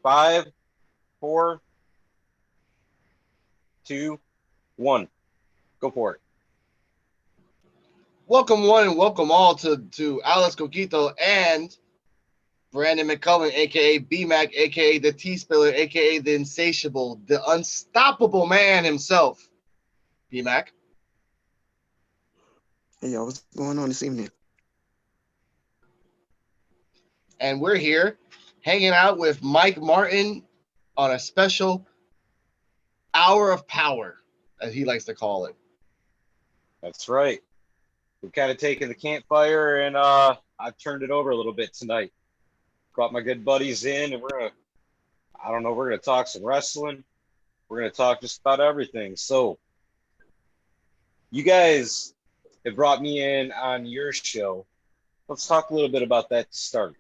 5, 4, 2, 1. Go for it. Welcome one and welcome all to Alex Coquito and Brandon McCullen, aka BMAC, aka the T Spiller, aka the insatiable, the unstoppable man himself. BMAC. Hey, y'all, what's going on this evening? And we're here hanging out with Mike Martin on a special hour of power, as he likes to call it. That's right. We've kind of taken the campfire and I've turned it over a little bit tonight. Brought my good buddies in and we're gonna talk some wrestling. We're gonna talk just about everything. So you guys have brought me in on your show. Let's talk a little bit about that to start.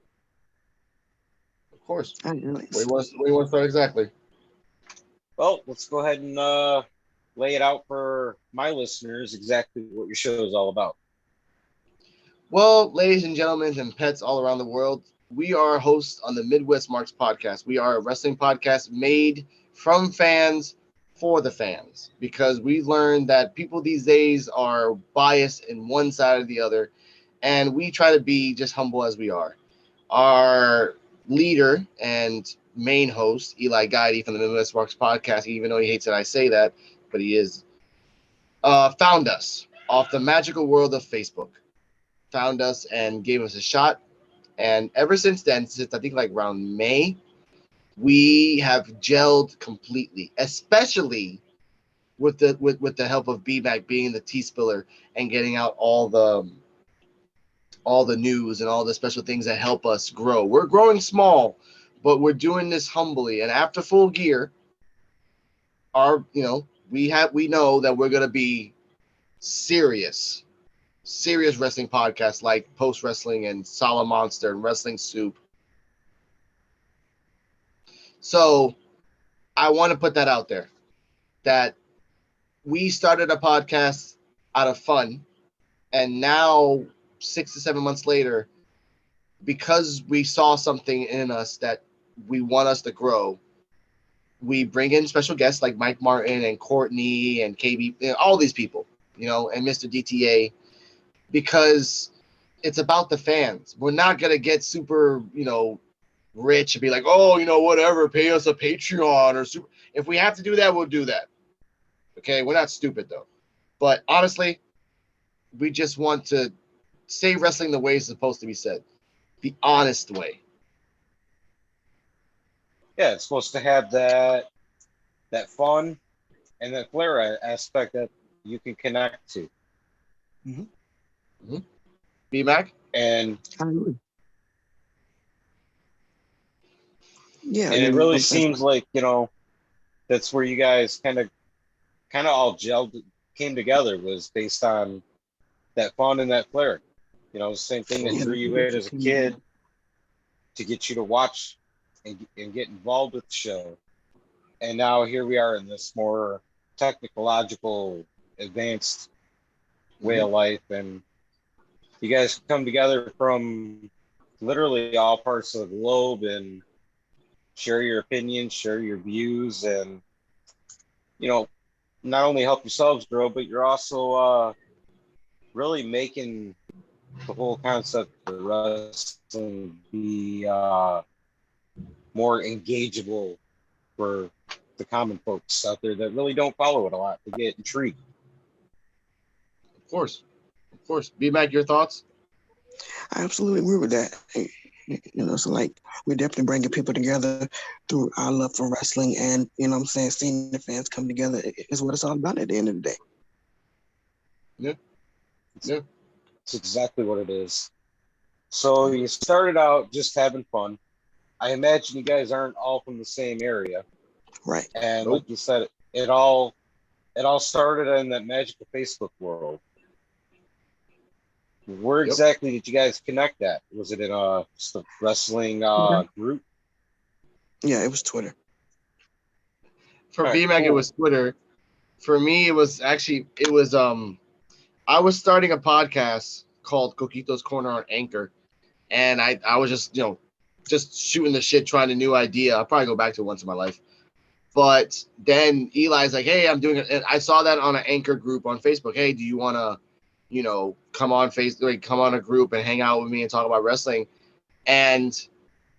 Of course. Nice. Where you want to start exactly? Well, let's go ahead and lay it out for my listeners exactly what your show is all about. Well, ladies and gentlemen and pets all around the world, we are hosts on the Midwest Marks podcast. We are a wrestling podcast made from fans for the fans because we learned that people these days are biased in one side or the other, and we try to be just humble as we are. Our leader and main host, Eli Guidey from the Midwest Marks podcast, even though he hates that I say that, but he is, found us off the magical world of Facebook. Found us and gave us a shot. And ever since then, since I think like around May, we have gelled completely, especially with the help of BMAC being the T spiller and getting out all the news and all the special things that help us grow. We're growing small, but we're doing this humbly. And after Full Gear, we know that we're gonna be serious wrestling podcasts like Post Wrestling and Solid Monster and Wrestling Soup. So I want to put that out there that we started a podcast out of fun, and now 6 to 7 months later, because we saw something in us that we want us to grow, we bring in special guests like Mike Martin and Courtney and KB, all these people, and Mr. DTA, because it's about the fans. We're not gonna get super, rich and be like, oh, whatever, pay us a Patreon or super. If we have to do that, we'll do that. Okay, we're not stupid though. But honestly, we just want to say wrestling the way it's supposed to be said, the honest way. Yeah, it's supposed to have that fun and that flair aspect that you can connect to. Mm-hmm. Mm-hmm. B-Mac? And I agree. Yeah, and it really seems like, that's where you guys kind of all gelled came together was based on that fun and that flair. The same thing that yeah, drew you in as a kid to get you to watch and get involved with the show. And now here we are in this more technological, advanced way of life. And you guys come together from literally all parts of the globe and share your opinions, share your views, and, not only help yourselves grow, but you're also really making the whole concept of wrestling be more engageable for the common folks out there that really don't follow it a lot. They get intrigued. Of course. B-Mac, your thoughts? I absolutely agree with that. So like we're definitely bringing people together through our love for wrestling, and what I'm saying, seeing the fans come together is what it's all about at the end of the day. Yeah. It's exactly what it is. So you started out just having fun. I imagine you guys aren't all from the same area. Right. And Nope. like you said, it all started in that magical Facebook world. Where Yep. exactly did you guys connect at? Was it in just a wrestling group? Yeah, it was Twitter. For All right, BMAC, it cool. was Twitter. For me, I was starting a podcast called Coquito's Corner on Anchor, and I was just just shooting the shit, trying a new idea. I'll probably go back to it once in my life. But then Eli's like, hey, I'm doing it. And I saw that on an anchor group on Facebook. Hey, do you want to, come on come on a group and hang out with me and talk about wrestling? And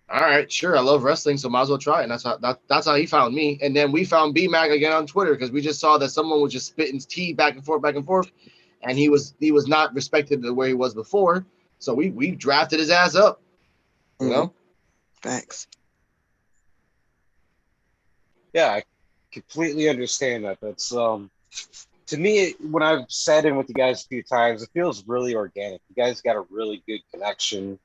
all right, sure, I love wrestling, so might as well try it. And that's how he found me. And then we found B-Mac again on Twitter because we just saw that someone was just spitting tea back and forth, and he was not respected the way he was before. So we drafted his ass up. You know? Facts. Yeah, I completely understand that. That's to me, when I've sat in with you guys a few times, it feels really organic. You guys got a really good connection,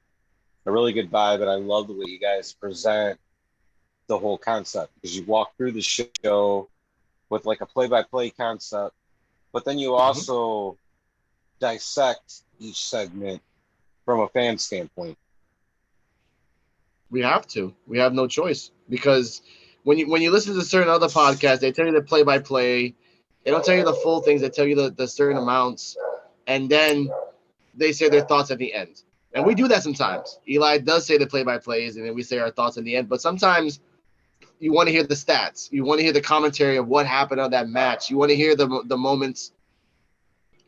a really good vibe, and I love the way you guys present the whole concept because you walk through the show with like a play-by-play concept, but then you also dissect each segment from a fan standpoint. We have to. We have no choice because when you listen to certain other podcasts, they tell you the play-by-play. They don't tell you the full things. They tell you the certain amounts, and then they say their thoughts at the end. And we do that sometimes. Eli does say the play-by-plays, and then we say our thoughts at the end. But sometimes you want to hear the stats. You want to hear the commentary of what happened on that match. You want to hear the moments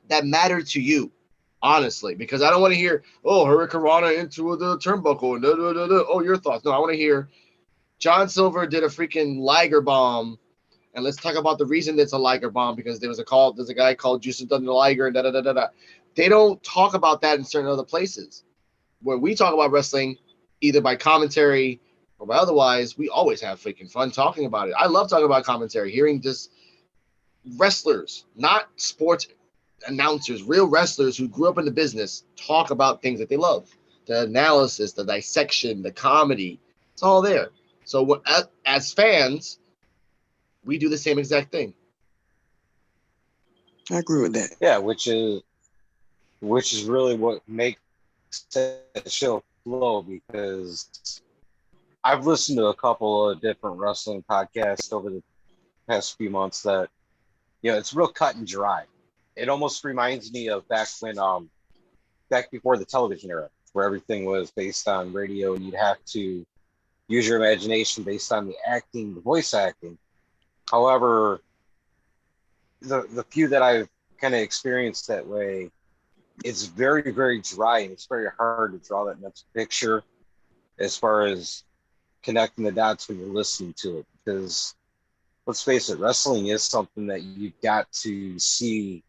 that matter to you, honestly, because I don't want to hear, oh, Hurricanrana into the turnbuckle. Oh, your thoughts. No, I want to hear John Silver did a freaking Liger bomb. And let's talk about the reason it's a Liger bomb because there's a guy called Justin Thunder Liger and da. They don't talk about that in certain other places. Where we talk about wrestling, either by commentary or by otherwise, we always have freaking fun talking about it. I love talking about commentary, hearing just wrestlers, not sports announcers, real wrestlers who grew up in the business, talk about things that they love. The analysis, the dissection, the comedy, it's all there. So as fans, we do the same exact thing. I agree with that. Yeah, which is really what makes the show flow because I've listened to a couple of different wrestling podcasts over the past few months that it's real cut and dry. It almost reminds me of back before the television era, where everything was based on radio and you'd have to use your imagination based on the voice acting. However, the few that I've kind of experienced that way, it's very, very dry and it's very hard to draw that mental picture as far as connecting the dots when you're listening to it. Because let's face it, wrestling is something that you've got to see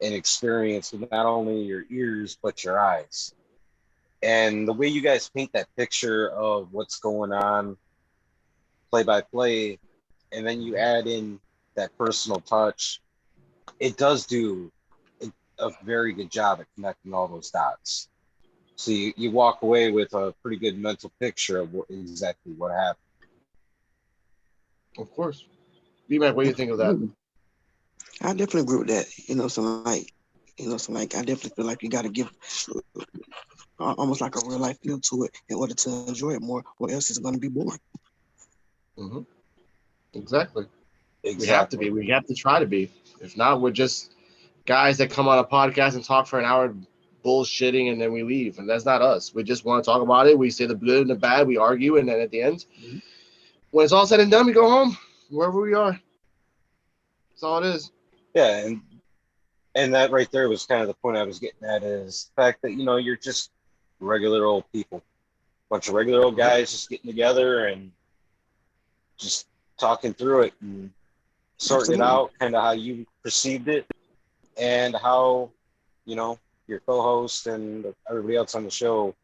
and experience with not only your ears, but your eyes. And the way you guys paint that picture of what's going on play by play, and then you add in that personal touch, it does do a very good job at connecting all those dots. So you walk away with a pretty good mental picture of exactly what happened. Of course. B-Mac, what do you think of that? I definitely agree with that. I definitely feel like you got to give almost like a real life feel to it in order to enjoy it more, or else it's going to be boring. Mm-hmm. Exactly. We have to be. We have to try to be. If not, we're just guys that come on a podcast and talk for an hour bullshitting and then we leave. And that's not us. We just want to talk about it. We say the good and the bad. We argue. And then at the end, when it's all said and done, we go home, wherever we are. That's all it is. Yeah. And that right there was kind of the point I was getting at is the fact that, you're just regular old people, bunch of regular old guys just getting together and just talking through it and sorting it out, kind of how you perceived it and how, your co-host and everybody else on the show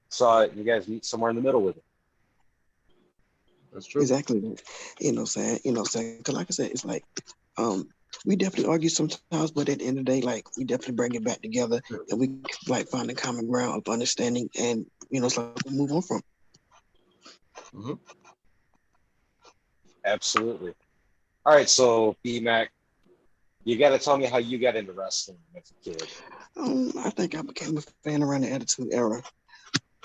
saw it. You guys meet somewhere in the middle with it. That's true. Exactly. Saying, because like I said, it's like, we definitely argue sometimes, but at the end of the day, like we definitely bring it back together and we like find a common ground of understanding and, it's like we move on from. Mm-hmm. Absolutely. All right. So B-Mac, you got to tell me how you got into wrestling as a kid. I think I became a fan around the Attitude Era,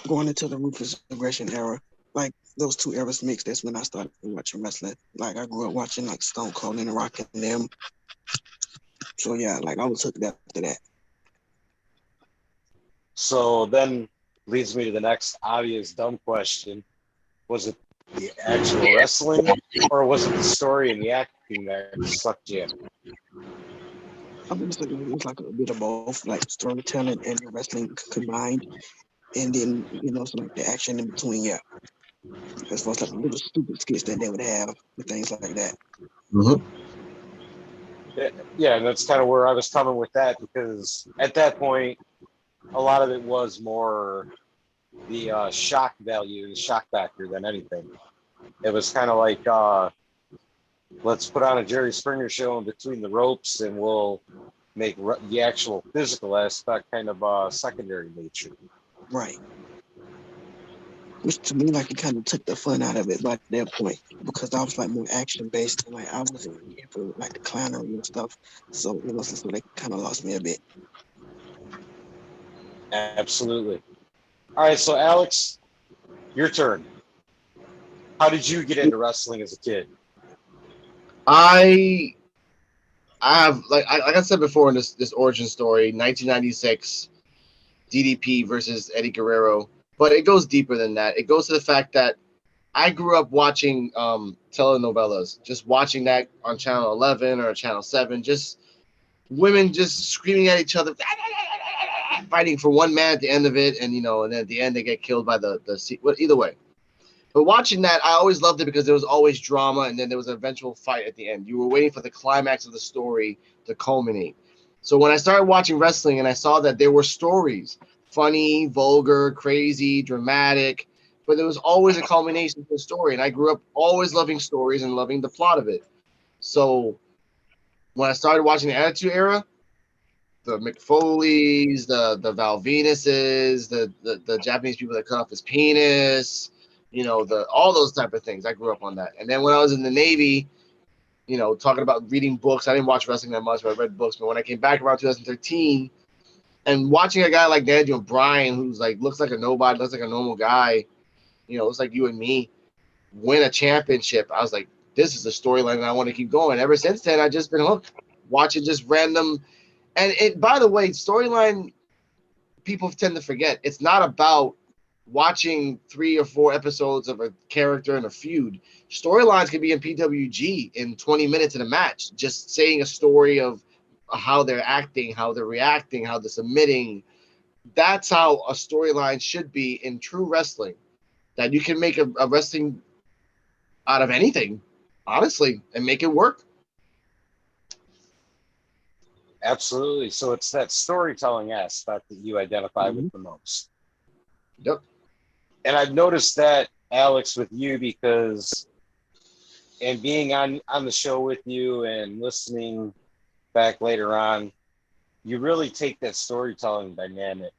going into the Ruthless Aggression era. Like those two eras mixed, that's when I started watching wrestling. Like I grew up watching like Stone Cold and Rock and them. So yeah, like I was hooked after that. So then leads me to the next obvious dumb question. Was it the actual wrestling, or was it the story and the acting that sucked you in? I mean, it's like a bit of both, like storytelling and the wrestling combined, and then so like the action in between. Yeah, as far as like the little stupid skits that they would have and things like that. Mm-hmm. Yeah, and that's kind of where I was coming with that, because at that point, a lot of it was more the shock value, the shock factor than anything. It was kind of like, let's put on a Jerry Springer show in between the ropes, and we'll make the actual physical aspect kind of secondary nature. Right. Which to me, like, it kind of took the fun out of it by that point, because I was like more action based, and like I wasn't here for like the clownery and stuff. So so they kind of lost me a bit. Absolutely. All right, so Alex, your turn. How did you get into wrestling as a kid? I have like I said before in this origin story, 1996, DDP versus Eddie Guerrero, but it goes deeper than that. It goes to the fact that I grew up watching telenovelas, just watching that on Channel 11 or Channel 7, just women just screaming at each other, fighting for one man at the end of it, and and then at the end they get killed by the well, either way. But watching that, I always loved it because there was always drama, and then there was an eventual fight at the end. You were waiting for the climax of the story to culminate. So when I started watching wrestling and I saw that there were stories, funny, vulgar, crazy, dramatic, but there was always a culmination to the story. And I grew up always loving stories and loving the plot of it. So when I started watching the Attitude Era, the McFoleys, the Val Venuses, the Japanese people that cut off his penis, the all those type of things. I grew up on that. And then when I was in the Navy, talking about reading books, I didn't watch wrestling that much, but I read books. But when I came back around 2013, and watching a guy like Daniel Bryan, who's like looks like a nobody, looks like a normal guy, looks like you and me, win a championship, I was like, this is a storyline that I want to keep going. Ever since then, I've just been hooked, watching just random. And it, by the way, storyline, people tend to forget. It's not about watching 3 or 4 episodes of a character in a feud. Storylines can be in PWG in 20 minutes in a match, just saying a story of how they're acting, how they're reacting, how they're submitting. That's how a storyline should be in true wrestling. That you can make a wrestling out of anything, honestly, and make it work. Absolutely. So it's that storytelling aspect that you identify with Mm-hmm. the most. Yep. And I've noticed that, Alex, with you, because and being on the show with you and listening back later on, you really take that storytelling dynamic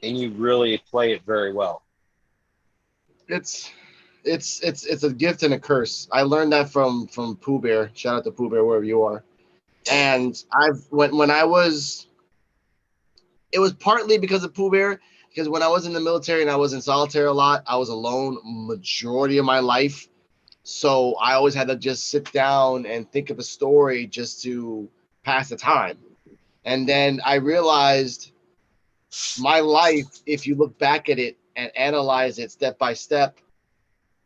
and you really play it very well. It's a gift and a curse. I learned that from Pooh Bear. Shout out to Pooh Bear wherever you are. And when I was, it was partly because of Pooh Bear, because when I was in the military and I was in solitary a lot, I was alone majority of my life. So I always had to just sit down and think of a story just to pass the time. And then I realized my life, if you look back at it and analyze it step by step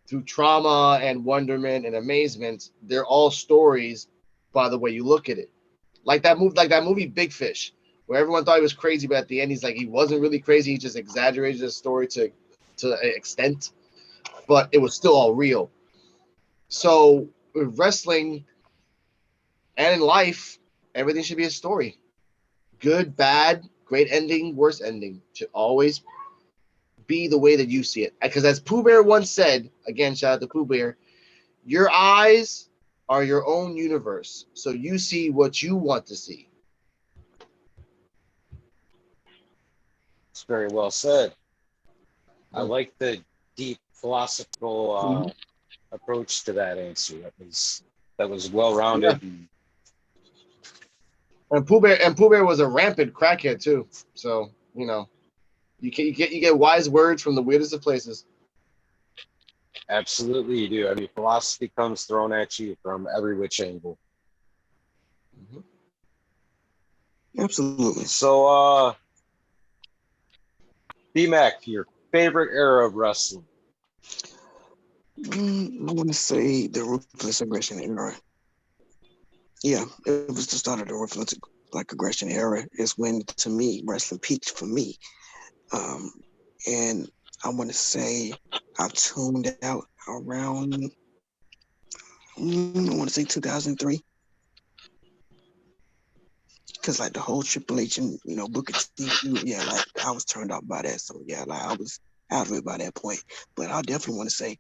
through trauma and wonderment and amazement, they're all stories by the way you look at it. Like that movie Big Fish, where everyone thought he was crazy, but at the end he's like he wasn't really crazy. He just exaggerated the story to an extent, but it was still all real. So with wrestling and in life, everything should be a story. Good, bad, great ending, worst ending should always be the way that you see it. Because as Pooh Bear once said, again, shout out to Pooh Bear, your eyes are your own universe. So you see what you want to see. It's very well said. I Mm. like the deep philosophical Mm-hmm. approach to that answer. That was well Yeah. rounded. And And Pooh Bear was a rampant crackhead too. So, you get wise words from the weirdest of places. absolutely, you do. I mean, philosophy comes thrown at you from every which angle. Mm-hmm. Absolutely. So, B-Mac, your favorite era of wrestling? I want to say the ruthless aggression era. Yeah, it was the start of the ruthless aggression era. Is when, to me, wrestling peaked for me. Um, and I want to say I tuned out around, I want to say 2003. Because like the whole Triple H and Booker T feud, yeah, like I was turned off by that. So yeah, like I was out of it by that point. But I definitely want to say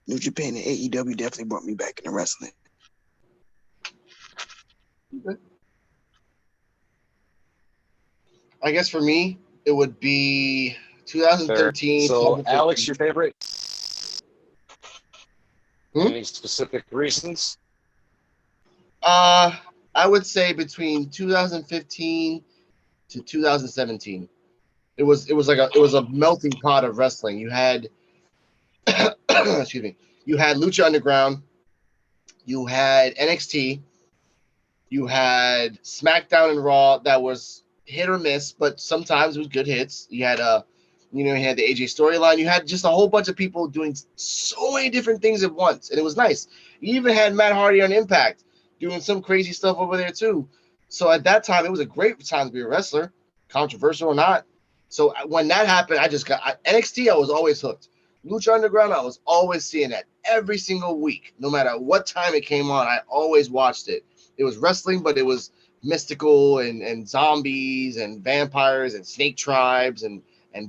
New Japan and AEW definitely brought me back into wrestling. Okay. I guess for me, it would be 2013. So, Alex, your favorite? Hmm? Any specific reasons? I would say between 2015 to 2017. It was a melting pot of wrestling. You had excuse me, you had Lucha Underground, you had NXT, you had SmackDown and Raw that was hit or miss, but sometimes it was good hits. You had you had the AJ storyline. You had just a whole bunch of people doing so many different things at once, and it was nice. You even had Matt Hardy on Impact doing some crazy stuff over there too. So at that time, it was a great time to be a wrestler, controversial or not. So when that happened, I just got NXT. I was always hooked. Lucha Underground, I was always seeing that every single week, no matter what time it came on. I always watched it. It was wrestling, but it was mystical and zombies and vampires and snake tribes and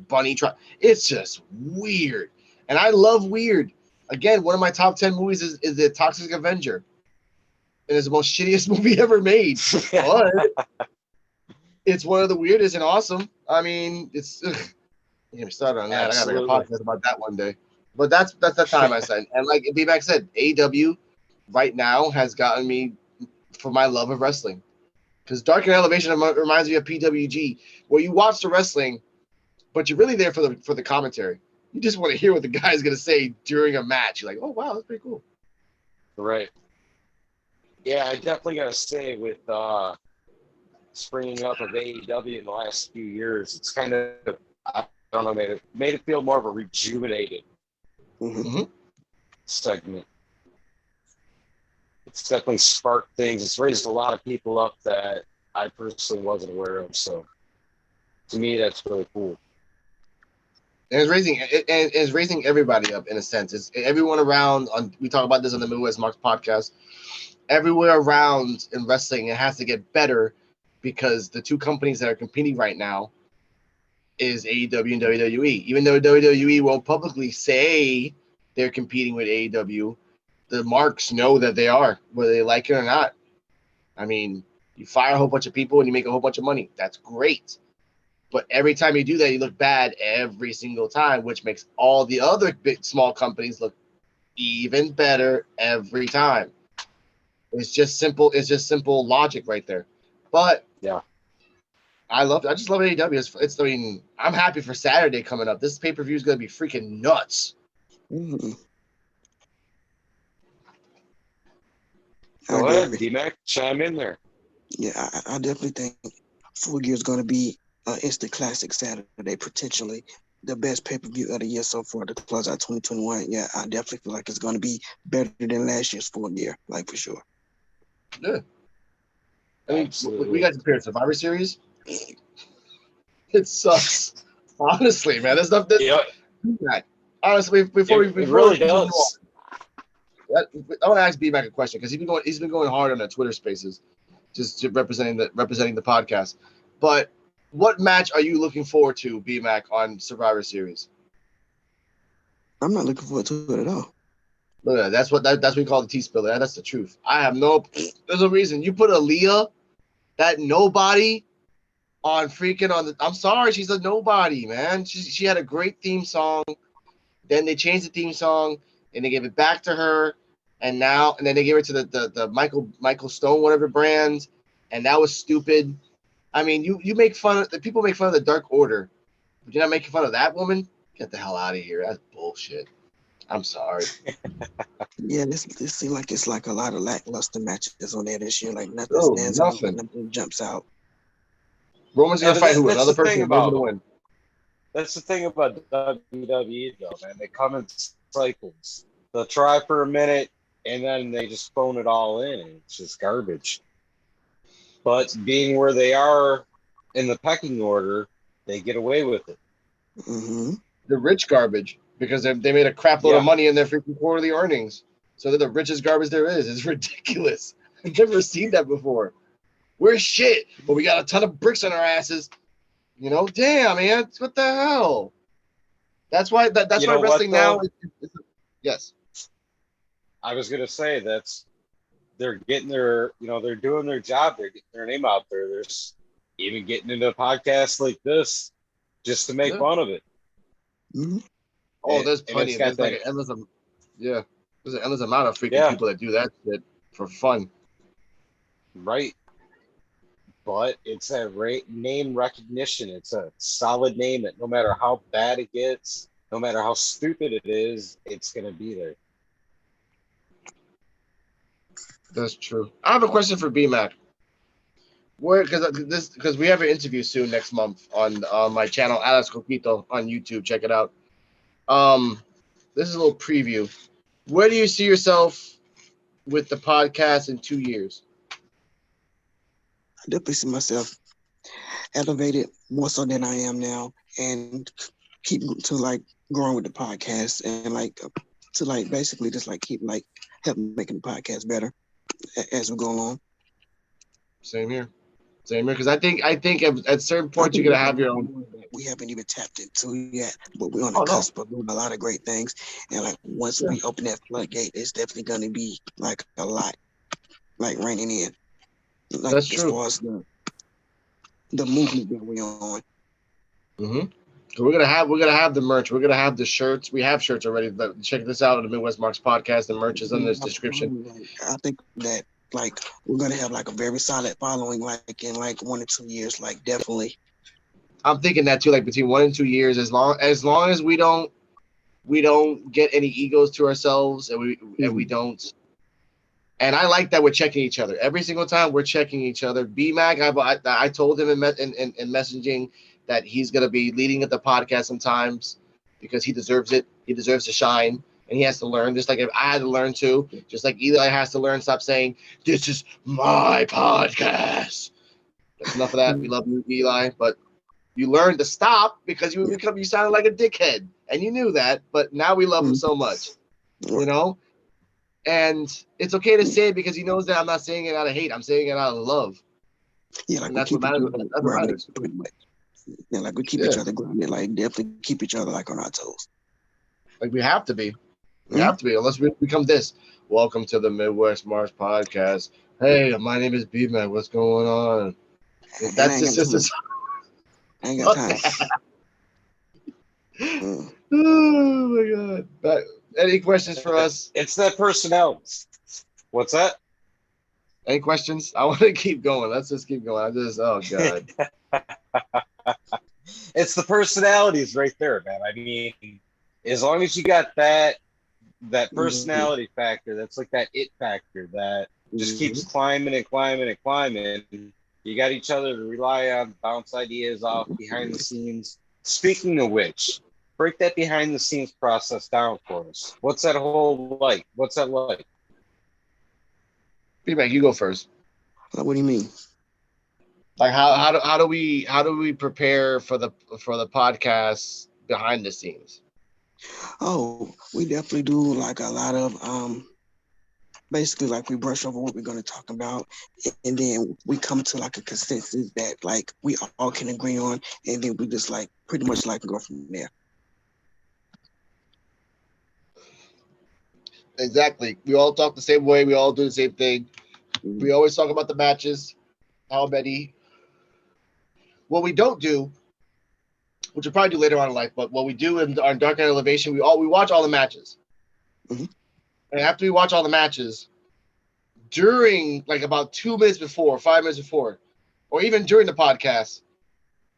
bunny tribe. It's just weird, and I love weird. Again, one of my top 10 movies is the Toxic Avenger, and it's the most shittiest movie ever made, but it's one of the weirdest and awesome. I mean, it's get me started on that. Absolutely. I gotta make a podcast about that one day. But that's the time I said, and like B-Mac said, AEW right now has gotten me for my love of wrestling. Because Dark and Elevation reminds me of PWG, where you watch the wrestling, but you're really there for the commentary. You just want to hear what the guy's gonna say during a match. You're like, oh wow, that's pretty cool. Right. Yeah, I definitely gotta say with springing up of AEW in the last few years, it's kind of, I don't know, made it feel more of a rejuvenated segment. It's definitely sparked things. It's raised a lot of people up that I personally wasn't aware of. So to me, that's really cool. And it's raising everybody up in a sense. It's everyone around. We talk about this on the Midwest Marks podcast. Everywhere around in wrestling, it has to get better because the two companies that are competing right now is AEW and WWE. Even though WWE won't publicly say they're competing with AEW, the marks know that they are, whether they like it or not. I mean, you fire a whole bunch of people and you make a whole bunch of money. That's great. But every time you do that, you look bad every single time, which makes all the other big small companies look even better every time. It's just simple. It's just simple logic right there. But yeah, I just love AEW. I mean, I'm happy for Saturday coming up. This pay-per-view is going to be freaking nuts. Mm-hmm. Go ahead, D-Mac, chime in there. Yeah, I definitely think Full Gear is going to be an instant classic Saturday, potentially the best pay-per-view of the year so far to close out 2021. Yeah, I definitely feel like it's going to be better than last year's Full Gear, like for sure. Yeah. I mean, we got to compare Survivor Series. It sucks. Honestly, man. There's nothing. Yeah. Honestly, before we really does. I want to ask B-Mac a question because he's been going hard on the Twitter Spaces, just representing the podcast. But what match are you looking forward to, B-Mac, on Survivor Series? I'm not looking forward to it at all. Look at that. That's what we call the T-spiller. That's the truth. There's a reason you put Aaliyah, that nobody, on I'm sorry, she's a nobody, man. She had a great theme song. Then they changed the theme song and they gave it back to her. And then they gave it to the Michael Stone, whatever brand. And that was stupid. I mean, you make fun of the people make fun of the Dark Order, but you're not making fun of that woman? Get the hell out of here. That's bullshit. I'm sorry. Yeah, this seems like it's like a lot of lackluster matches on there this year. Like nothing stands out, nothing jumps out. Roman's gonna fight who? Another person? Who's gonna win? That's the thing about WWE though, man. They come in cycles. They'll try for a minute and then they just phone it all in and it's just garbage. But being where they are in the pecking order, they get away with it. Mm-hmm. The rich garbage, because they made a crap load of money in their freaking quarterly earnings. So they're the richest garbage there is. It's ridiculous. I've never seen that before. We're shit, but we got a ton of bricks on our asses. You know, damn, man, what the hell? That's why that's why wrestling now yes. I was gonna say they're getting their, they're doing their job. They're getting their name out there. There's even getting into podcasts like this just to make fun of it. Mm-hmm. Oh, there's plenty. There's like an endless, there's an endless amount of freaking people that do that shit for fun. Right. But it's a name recognition. It's a solid name that no matter how bad it gets, no matter how stupid it is, it's going to be there. That's true. I have a question for BMAC. Because we have an interview soon next month on my channel, Alex Coquito on YouTube. Check it out. This is a little preview. Where do you see yourself with the podcast in 2 years? I definitely see myself elevated more so than I am now, and keep to like growing with the podcast and like to like basically just like keep like help making the podcast better as we go along. Same here. Because I think at certain points you're gonna have your own. We haven't even tapped into yet, but we're on the cusp of doing a lot of great things. And like once we open that floodgate, it's definitely gonna be like a lot, like raining in. Like, that's true. As far as the movement that we're on. Mm-hmm. So we're gonna have the merch. We're gonna have the shirts. We have shirts already. But check this out on the Midwest Marks podcast. The merch is in this description. I think that like we're gonna have like a very solid following, like in like 1 or 2 years, like definitely. I'm thinking that too, like between 1 and 2 years, as long as we don't get any egos to ourselves, and we don't. And I like that we're checking each other every single time. We're checking each other. BMAC, I told him in messaging that he's gonna be leading at the podcast sometimes because he deserves it. He deserves to shine. And he has to learn, just like I had to learn too. Just like Eli has to learn, stop saying, "This is my podcast." That's enough of that. We love you, Eli, but you learned to stop because you sounded like a dickhead, and you knew that. But now we love him so much, you know. And it's okay to say it because he knows that I'm not saying it out of hate. I'm saying it out of love. Yeah, like and that's what matters. That's what matters. Yeah, like we keep each other grounded. Like definitely keep each other like on our toes. Like we have to be. We have to be, unless we become this. Welcome to the Midwest Marks podcast. Hey, my name is B-Man. What's going on? That's just I ain't got time. Oh my god. Any questions for us? It's that personality. What's that? Any questions? I want to keep going. Let's just keep going. Oh god. It's the personalities right there, man. I mean, as long as you got that personality factor, that's like that it factor that just keeps climbing and climbing and climbing. You got each other to rely on, bounce ideas off behind the scenes. Speaking of which, break that behind the scenes process down for us. What's that like? What's that like? B-Mac, you go first. What do you mean? Like how do we prepare for the podcast behind the scenes? Oh, we definitely do like a lot of basically like we brush over what we're going to talk about, and then we come to like a consensus that like we all can agree on, and then we just like pretty much like go from there. Exactly. We all talk the same way. We all do the same thing. We always talk about the matches, how many. What we don't do, which we'll probably do later on in life, but what we do in our Dark Knight Elevation, we watch all the matches. And after we watch all the matches, during like about 2 minutes before, 5 minutes before, or even during the podcast,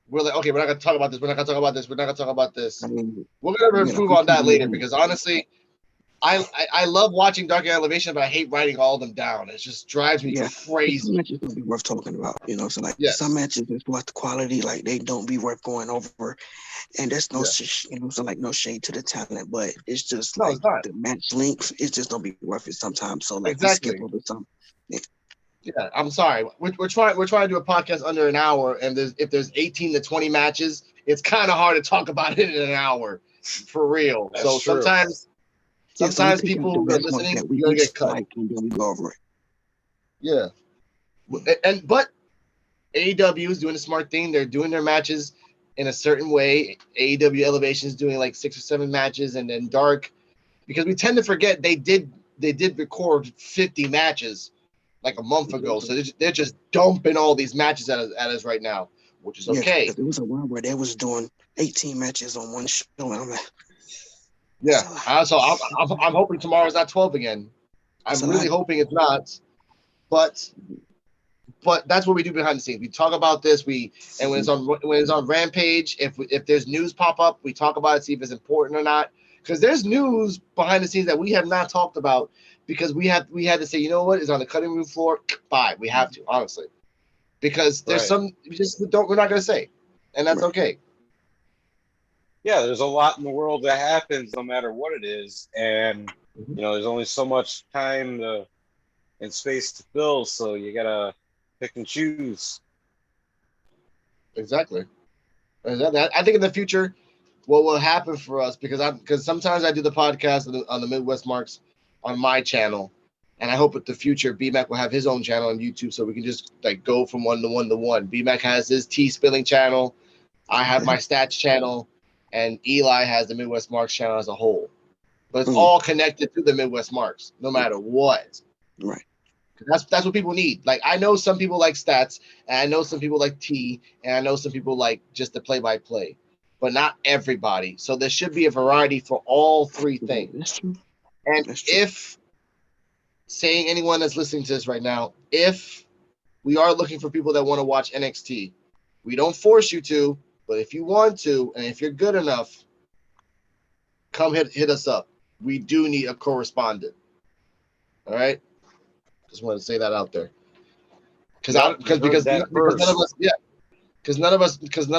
we're like, okay, we're not gonna talk about this. We're not gonna talk about this. We're not gonna talk about this. We're gonna improve on that later because honestly, I love watching Dark Elevation, but I hate writing all of them down. It just drives me Yeah, some crazy. matches don't be worth talking about, you know. So like some Yes. matches is worth the quality, like they don't be worth going over. And there's no, Yeah. you know, so like no shade to the talent, but it's just No, like it's not. the match length. It just don't be worth it sometimes. So like we skip Exactly. over some. Yeah, Yeah, I'm sorry. We're trying to do a podcast under an hour, and if there's 18 to 20 matches, it's kind of hard to talk about it in an hour, for real. That's So true. so we sometimes pick out people the who are best ones listening, that we you're gonna each get cut. like, and then we go over it. Yeah, but AEW is doing a smart thing. They're doing their matches in a certain way. AEW Elevation is doing like 6 or 7 matches, and then Dark, because we tend to forget they did record 50 matches like a month ago. So they're just dumping all these matches at us right now, which is Yeah, okay. because there was a while where they was doing 18 matches on one show, and I'm like, Yeah. so, So I'm hoping tomorrow's not 12 again. it's I'm a really lot. hoping it's not. But that's what we do behind the scenes. We talk about this. And when it's on Rampage, if there's news pop up, we talk about it, see if it's important or not. Because there's news behind the scenes that we have not talked about because we had to say, you know what, is on the cutting room floor. Bye. We have to, honestly, because there's Right. some we're not gonna say, and that's Right. okay. Yeah, there's a lot in the world that happens no matter what it is. And, Mhm. there's only so much time and space to fill. So you got to pick and choose. Exactly. I think in the future, what will happen for us, because sometimes I do the podcast on the Midwest Marks on my channel, and I hope in the future BMAC will have his own channel on YouTube, so we can just like go from one to one to one. BMAC has his tea spilling channel, I have my stats channel, and Eli has the Midwest Marks channel as a whole. But it's Mm, all connected to the Midwest Marks, no matter what. right. That's what people need. Like I know some people like stats, and I know some people like tea, and I know some people like just the play-by-play, but not everybody. So there should be a variety for all three things. That's true. And That's true. if saying anyone that's listening to this right now, if we are looking for people that want to watch NXT, we don't force you to, but if you want to, and if you're good enough, come hit us up. We do need a correspondent. All right, just want to say that out there. Yep, you heard that Because none of first. us, yeah, because none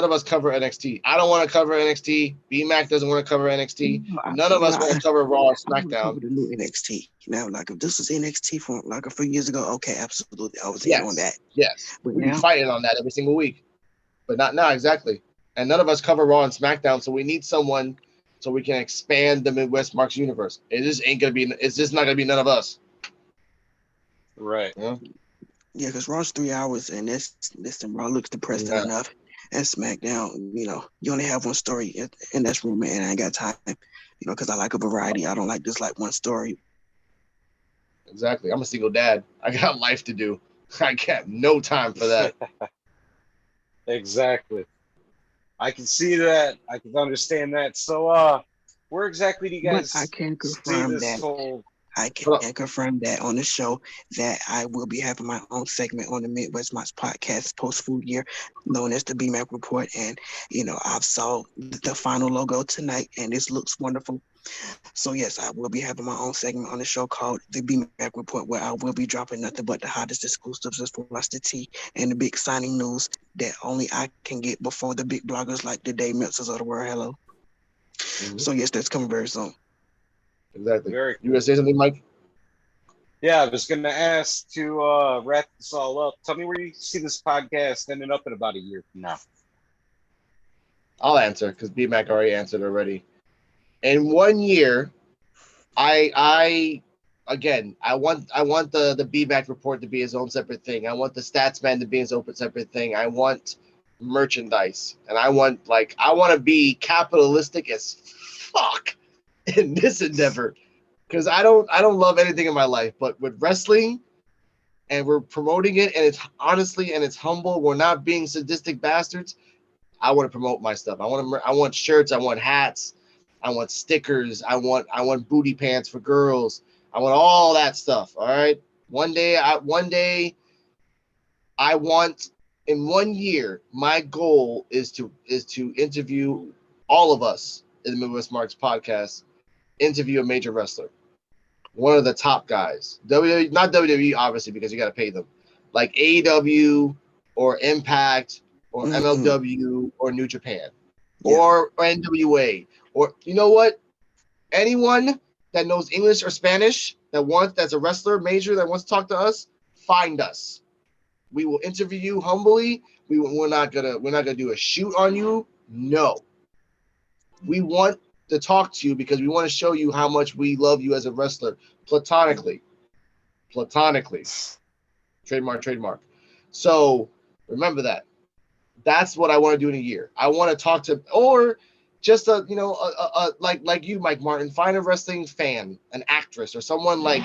of us cover NXT. I don't want to cover NXT. BMAC doesn't want to cover NXT. None of us want to cover Raw or I want to SmackDown. cover the new NXT. Now, like if this was NXT from like a few years ago, okay, absolutely, I was in on Yes, that. yes, But we'd be now, fighting on that every single week, but not now exactly. And none of us cover Raw and SmackDown, so we need someone so we can expand the Midwest Marks universe. It just ain't gonna be. It's just not gonna be none of us. Right. Yeah. yeah, because Raw's 3 hours, and listen, Raw looks depressing Yeah. enough. And SmackDown, you know, you only have one story, and that's rumor, and I ain't got time, you know, because I like a variety. I don't like just like one story. Exactly. I'm a single dad. I got life to do. I got no time for that. Exactly. I can see that. I can understand that. So, where exactly do you But I guys can see confirm this that whole? I Hold can confirm that on the show that I will be having my own segment on the Midwest Mods podcast post food year, known as the BMAC Report. And you know, I've saw the final logo tonight, and this looks wonderful. So yes, I will be having my own segment on the show called the BMAC Report, where I will be dropping nothing but the hottest exclusives as far as the tea and the big signing news that only I can get before the big bloggers like the Dave Meltzers of the world. Hello. on. So yes, that's coming very soon. Exactly. Very You gonna cool. say something, Mike? Yeah, I was going to ask to wrap this all up. Tell me where you see this podcast ending up in about a year from now. I'll answer because BMAC already answered already. In 1 year, I again I want the BMAC report to be his own separate thing. I want the stats man to be his own separate thing. I want merchandise, and I want to be capitalistic as fuck in this endeavor because I don't love anything in my life, but with wrestling and we're promoting it and it's honestly and it's humble. We're not being sadistic bastards. I want to promote my stuff. I want shirts. I want hats. I want stickers. I want booty pants for girls. I want all that stuff. All right. I want in 1 year. My goal is to interview all of us in the Midwest Marks podcast. Interview a major wrestler. one of the top guys. WWE, not WWE, obviously, because you got to pay them. Like AEW or Impact or MLW or New Japan or NWA or you know what? Anyone that knows English or Spanish that's a wrestler major that wants to talk to us, find us. We will interview you humbly. We're not gonna do a shoot on you. No. We want to talk to you because we want to show you how much we love you as a wrestler platonically. Trademark. So remember that. That's what I want to do in a year. I want to talk to, or just like you, Mike Martin, find a wrestling fan, an actress, or someone like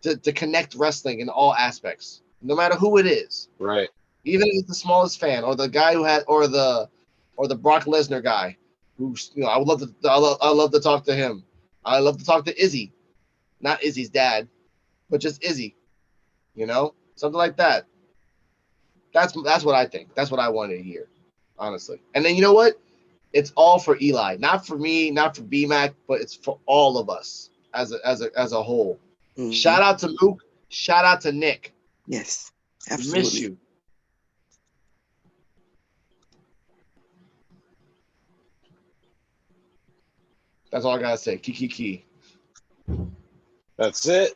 to connect wrestling in all aspects, no matter who it is. Right. Even if it's the smallest fan, or the guy who had, or the Brock Lesnar guy, who's I would love to talk to him. I love to talk to Izzy, not Izzy's dad, but just Izzy. Something like that. That's what I think. That's what I wanted to hear, honestly. And then you know what? It's all for Eli, not for me, not for BMAC, but it's for all of us as a whole. Mm-hmm. Shout out to Luke. Shout out to Nick. Yes, absolutely. Miss you. That's all I gotta say. Key. That's it.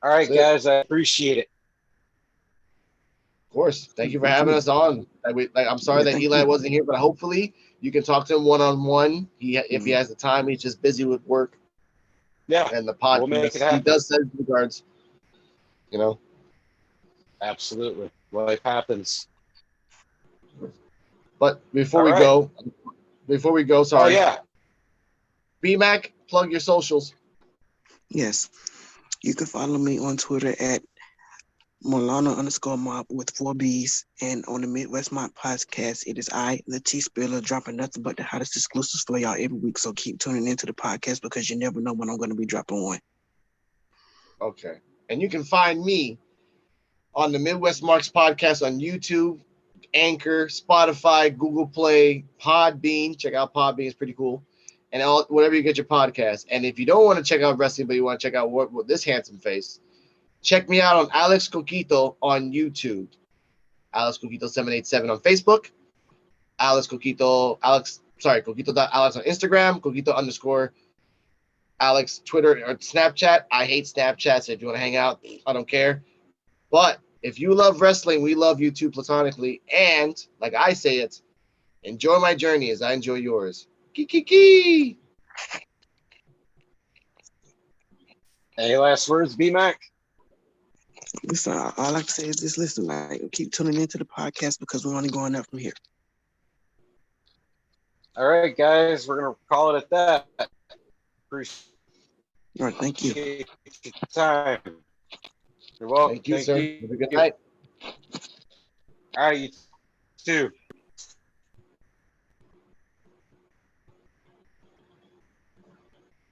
All right, guys. I appreciate it. Of course. Thank you for having us on. I'm sorry that Eli wasn't here, but hopefully you can talk to him one-on-one. If he has the time, he's just busy with work. Yeah. And the podcast. We'll make it happen. He does send regards. Absolutely. Life happens. But before we go, sorry. Oh, yeah. BMAC, plug your socials. Yes. You can follow me on Twitter at Molana_mob with 4 B's. And on the Midwest Mob podcast, it is I, the T-Spiller, dropping nothing but the hottest exclusives for y'all every week. So keep tuning into the podcast because you never know when I'm going to be dropping one. Okay. And you can find me on the Midwest Marks podcast on YouTube, Anchor, Spotify, Google Play, Podbean. Check out Podbean. It's pretty cool. And whatever you get your podcast. And if you don't want to check out wrestling, but you want to check out what this handsome face, check me out on Alex Coquito on YouTube. Alex Coquito 787 on Facebook. Coquito.Alex on Instagram. Coquito_Alex Twitter or Snapchat. I hate Snapchat, so if you want to hang out, I don't care. But if you love wrestling, we love you too platonically. And like I say it, enjoy my journey as I enjoy yours. Kiki. Any last words, BMAC? Listen, all I like to say is just listen, keep tuning into the podcast because we're only going up from here. All right, guys, we're going to call it at that. Appreciate all right, thank you. Your time. You're welcome. Thank you, sir. Have a good night. All right, you too.